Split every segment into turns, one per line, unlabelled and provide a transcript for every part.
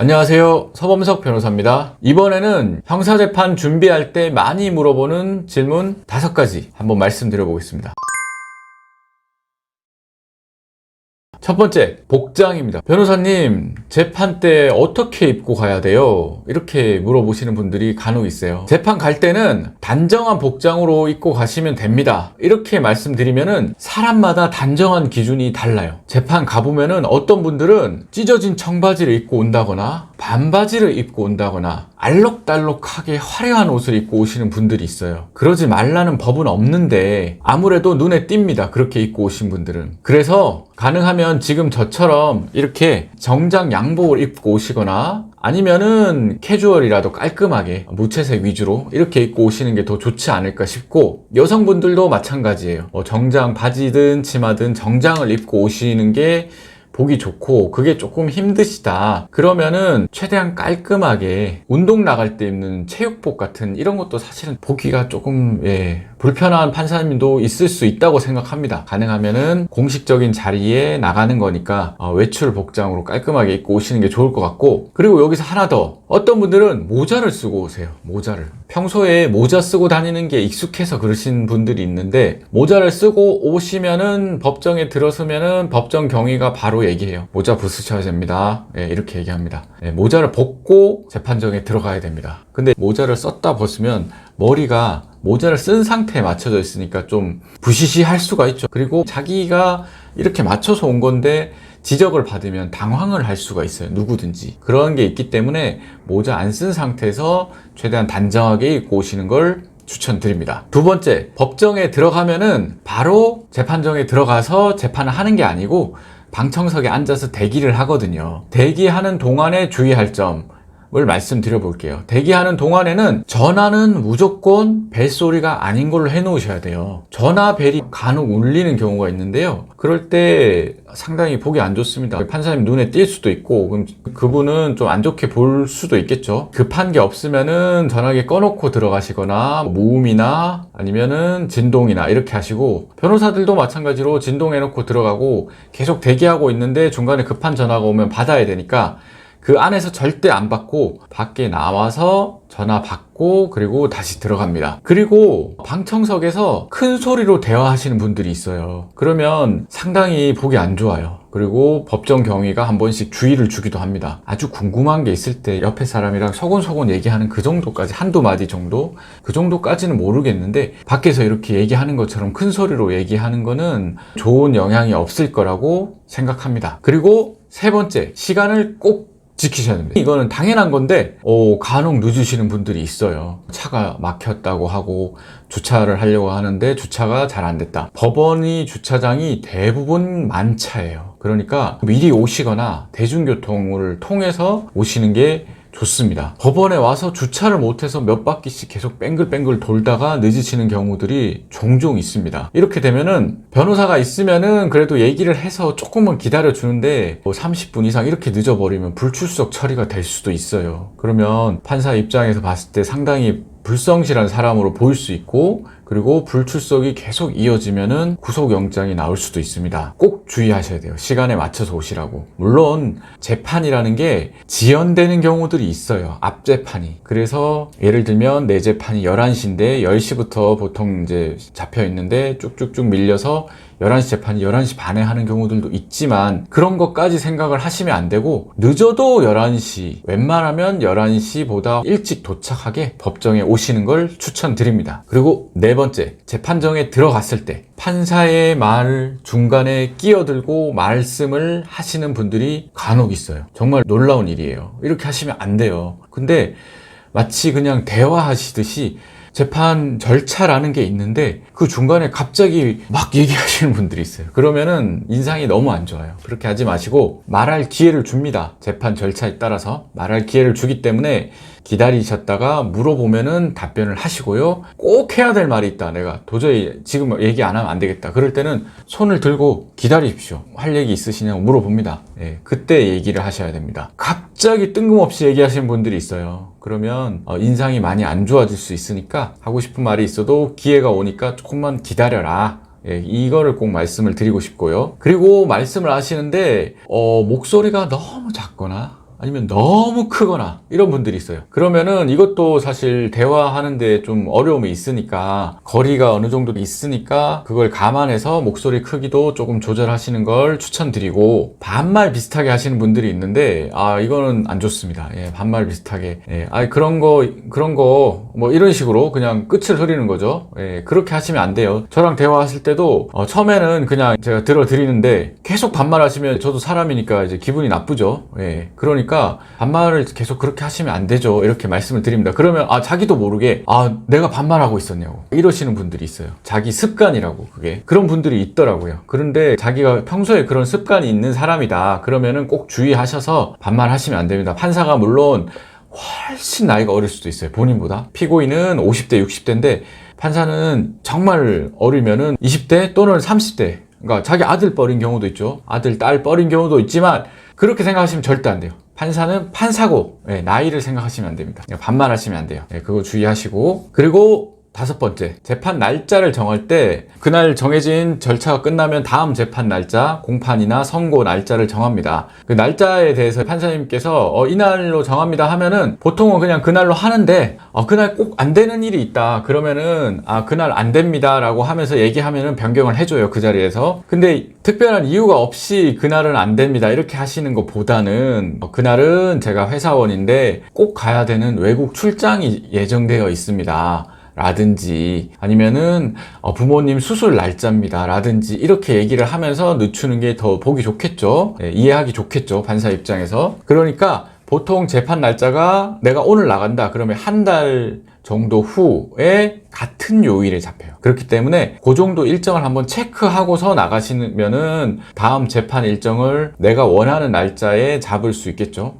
안녕하세요. 서범석 변호사입니다. 이번에는 형사재판 준비할 때 많이 물어보는 질문 5가지 한번 말씀드려 보겠습니다. 첫 번째, 복장입니다. 변호사님, 재판 때 어떻게 입고 가야 돼요? 이렇게 물어보시는 분들이 간혹 있어요. 재판 갈 때는 단정한 복장으로 입고 가시면 됩니다. 이렇게 말씀드리면은 사람마다 단정한 기준이 달라요. 재판 가보면은 어떤 분들은 찢어진 청바지를 입고 온다거나 반바지를 입고 온다거나 알록달록하게 화려한 옷을 입고 오시는 분들이 있어요. 그러지 말라는 법은 없는데 아무래도 눈에 띕니다. 그렇게 입고 오신 분들은. 그래서 가능하면 지금 저처럼 이렇게 정장 양복을 입고 오시거나 아니면은 캐주얼이라도 깔끔하게 무채색 위주로 이렇게 입고 오시는 게 더 좋지 않을까 싶고, 여성분들도 마찬가지예요. 정장 바지든 치마든 정장을 입고 오시는 게 보기 좋고, 그게 조금 힘드시다 그러면은 최대한 깔끔하게 운동 나갈 때 입는 체육복 같은 이런 것도 사실은 보기가 조금 불편한 판사님도 있을 수 있다고 생각합니다. 가능하면은 공식적인 자리에 나가는 거니까 외출 복장으로 깔끔하게 입고 오시는 게 좋을 것 같고, 그리고 여기서 하나 더, 어떤 분들은 모자를 쓰고 오세요. 모자를 평소에 모자 쓰고 다니는 게 익숙해서 그러신 분들이 있는데, 모자를 쓰고 오시면은 법정에 들어서면은 법정 경위가 바로 얘기해요. 모자 벗으셔야 됩니다. 이렇게 얘기합니다. 모자를 벗고 재판정에 들어가야 됩니다. 근데 모자를 썼다 벗으면 머리가 모자를 쓴 상태에 맞춰져 있으니까 좀 부시시할 수가 있죠. 그리고 자기가 이렇게 맞춰서 온 건데 지적을 받으면 당황을 할 수가 있어요. 누구든지. 그런 게 있기 때문에 모자 안 쓴 상태에서 최대한 단정하게 입고 오시는 걸 추천드립니다. 두 번째, 법정에 들어가면은 바로 재판정에 들어가서 재판을 하는 게 아니고 방청석에 앉아서 대기를 하거든요. 대기하는 동안에 주의할 점을 말씀드려 볼게요. 대기하는 동안에는 전화는 무조건 벨소리가 아닌 걸로 해놓으셔야 돼요. 전화 벨이 간혹 울리는 경우가 있는데요. 그럴 때 상당히 보기 안 좋습니다. 판사님 눈에 띌 수도 있고, 그럼 그분은 좀 안 좋게 볼 수도 있겠죠. 급한 게 없으면은 전화기 꺼놓고 들어가시거나 무음이나 아니면은 진동이나 이렇게 하시고, 변호사들도 마찬가지로 진동해놓고 들어가고 계속 대기하고 있는데 중간에 급한 전화가 오면 받아야 되니까 그 안에서 절대 안 받고 밖에 나와서 전화 받고 그리고 다시 들어갑니다. 그리고 방청석에서 큰 소리로 대화하시는 분들이 있어요. 그러면 상당히 보기 안 좋아요. 그리고 법정 경위가 한 번씩 주의를 주기도 합니다. 아주 궁금한 게 있을 때 옆에 사람이랑 소곤소곤 얘기하는 그 정도까지, 한두 마디 정도? 그 정도까지는 모르겠는데 밖에서 이렇게 얘기하는 것처럼 큰 소리로 얘기하는 거는 좋은 영향이 없을 거라고 생각합니다. 그리고 세 번째, 시간을 꼭 지키셔야 됩니다. 이거는 당연한 건데 간혹 늦으시는 분들이 있어요. 차가 막혔다고 하고 주차를 하려고 하는데 주차가 잘 안 됐다. 법원이 주차장이 대부분 만차예요. 그러니까 미리 오시거나 대중교통을 통해서 오시는 게 좋습니다. 법원에 와서 주차를 못해서 몇 바퀴씩 계속 뺑글뺑글 돌다가 늦으시는 경우들이 종종 있습니다. 이렇게 되면은 변호사가 있으면은 그래도 얘기를 해서 조금만 기다려 주는데 30분 이상 이렇게 늦어버리면 불출석 처리가 될 수도 있어요. 그러면 판사 입장에서 봤을 때 상당히 불성실한 사람으로 보일 수 있고, 그리고 불출석이 계속 이어지면은 구속영장이 나올 수도 있습니다. 꼭 주의하셔야 돼요. 시간에 맞춰서 오시라고. 물론 재판이라는 게 지연되는 경우들이 있어요. 앞재판이. 그래서 예를 들면 내 재판이 11시인데 10시부터 보통 이제 잡혀 있는데 쭉쭉쭉 밀려서 11시 재판이 11시 반에 하는 경우들도 있지만, 그런 것까지 생각을 하시면 안 되고 늦어도 11시, 웬만하면 11시보다 일찍 도착하게 법정에 오시는 걸 추천드립니다. 그리고 네 번째, 재판정에 들어갔을 때 판사의 말 중간에 끼어들고 말씀을 하시는 분들이 간혹 있어요. 정말 놀라운 일이에요. 이렇게 하시면 안 돼요. 근데 마치 그냥 대화하시듯이 재판 절차라는 게 있는데 그 중간에 갑자기 막 얘기하시는 분들이 있어요. 그러면은 인상이 너무 안 좋아요. 그렇게 하지 마시고 말할 기회를 줍니다. 재판 절차에 따라서 말할 기회를 주기 때문에 기다리셨다가 물어보면은 답변을 하시고요. 꼭 해야 될 말이 있다. 내가 도저히 지금 얘기 안 하면 안 되겠다. 그럴 때는 손을 들고 기다리십시오. 할 얘기 있으시냐고 물어봅니다. 그때 얘기를 하셔야 됩니다. 갑자기 뜬금없이 얘기하시는 분들이 있어요. 그러면 인상이 많이 안 좋아질 수 있으니까 하고 싶은 말이 있어도 기회가 오니까 조금만 기다려라. 이거를 꼭 말씀을 드리고 싶고요. 그리고 말씀을 하시는데 목소리가 너무 작거나 아니면 너무 크거나 이런 분들이 있어요. 그러면은 이것도 사실 대화하는데 좀 어려움이 있으니까, 거리가 어느 정도 있으니까 그걸 감안해서 목소리 크기도 조금 조절하시는 걸 추천드리고, 반말 비슷하게 하시는 분들이 있는데 이거는 안 좋습니다. 예, 반말 비슷하게 그런 거 뭐 이런 식으로 그냥 끝을 흐리는 거죠. 예, 그렇게 하시면 안 돼요. 저랑 대화하실 때도 처음에는 그냥 제가 들어드리는데 계속 반말하시면 저도 사람이니까 이제 기분이 나쁘죠. 예, 그러니까 반말을 계속 그렇게 하시면 안 되죠. 이렇게 말씀을 드립니다. 그러면 자기도 모르게 내가 반말하고 있었냐고 이러시는 분들이 있어요. 자기 습관이라고, 그게 그런 분들이 있더라고요. 그런데 자기가 평소에 그런 습관이 있는 사람이다 그러면은 꼭 주의하셔서 반말하시면 안 됩니다. 판사가 물론 훨씬 나이가 어릴 수도 있어요, 본인보다. 피고인은 50대 60대인데 판사는 정말 어리면은 20대 또는 30대, 그러니까 자기 아들 뻘인 경우도 있죠. 아들, 딸 뻘인 경우도 있지만 그렇게 생각하시면 절대 안 돼요. 판사는 판사고, 나이를 생각하시면 안 됩니다. 반말하시면 안 돼요. 그거 주의하시고. 그리고 5번째, 재판 날짜를 정할 때 그날 정해진 절차가 끝나면 다음 재판 날짜, 공판이나 선고 날짜를 정합니다. 그 날짜에 대해서 판사님께서 이날로 정합니다 하면은 보통은 그냥 그날로 하는데 그날 꼭 안 되는 일이 있다 그러면은 그날 안 됩니다 라고 하면서 얘기하면은 변경을 해줘요, 그 자리에서. 근데 특별한 이유가 없이 그날은 안 됩니다 이렇게 하시는 것보다는 그날은 제가 회사원인데 꼭 가야 되는 외국 출장이 예정되어 있습니다 라든지, 아니면은 부모님 수술 날짜입니다 라든지 이렇게 얘기를 하면서 늦추는 게 더 보기 좋겠죠. 이해하기 좋겠죠, 판사 입장에서. 그러니까 보통 재판 날짜가 내가 오늘 나간다 그러면 한 달 정도 후에 같은 요일에 잡혀요. 그렇기 때문에 그 정도 일정을 한번 체크하고서 나가시면은 다음 재판 일정을 내가 원하는 날짜에 잡을 수 있겠죠.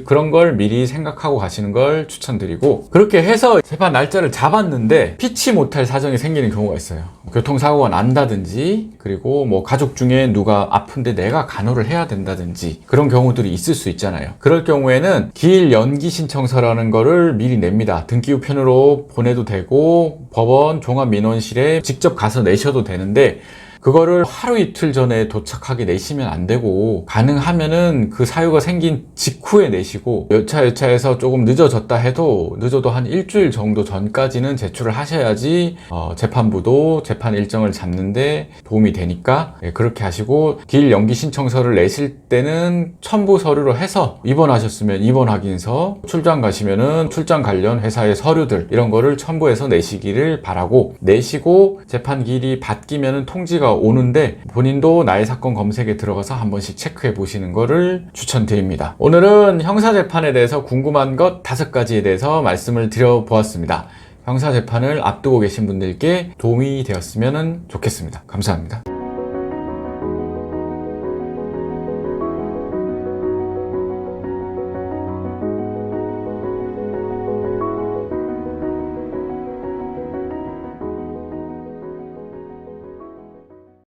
그런 걸 미리 생각하고 가시는 걸 추천드리고, 그렇게 해서 재판 날짜를 잡았는데 피치 못할 사정이 생기는 경우가 있어요. 교통사고가 난다든지, 그리고 뭐 가족 중에 누가 아픈데 내가 간호를 해야 된다든지 그런 경우들이 있을 수 있잖아요. 그럴 경우에는 기일 연기 신청서라는 거를 미리 냅니다. 등기 우편으로 보내도 되고 법원 종합민원실에 직접 가서 내셔도 되는데, 그거를 하루 이틀 전에 도착하게 내시면 안 되고, 가능하면은 그 사유가 생긴 직후에 내시고, 여차여차해서 조금 늦어졌다 해도 늦어도 한 일주일 정도 전까지는 제출을 하셔야지 재판부도 재판 일정을 잡는데 도움이 되니까 그렇게 하시고, 기일 연기 신청서를 내실 때는 첨부 서류로 해서 입원하셨으면 입원 확인서, 출장 가시면은 출장 관련 회사의 서류들 이런 거를 첨부해서 내시기를 바라고, 내시고 재판 기일이 바뀌면은 통지가 오는데 본인도 나의 사건 검색에 들어가서 한 번씩 체크해 보시는 거를 추천드립니다. 오늘은 형사재판에 대해서 궁금한 것 5가지에 대해서 말씀을 드려보았습니다. 형사재판을 앞두고 계신 분들께 도움이 되었으면 좋겠습니다. 감사합니다.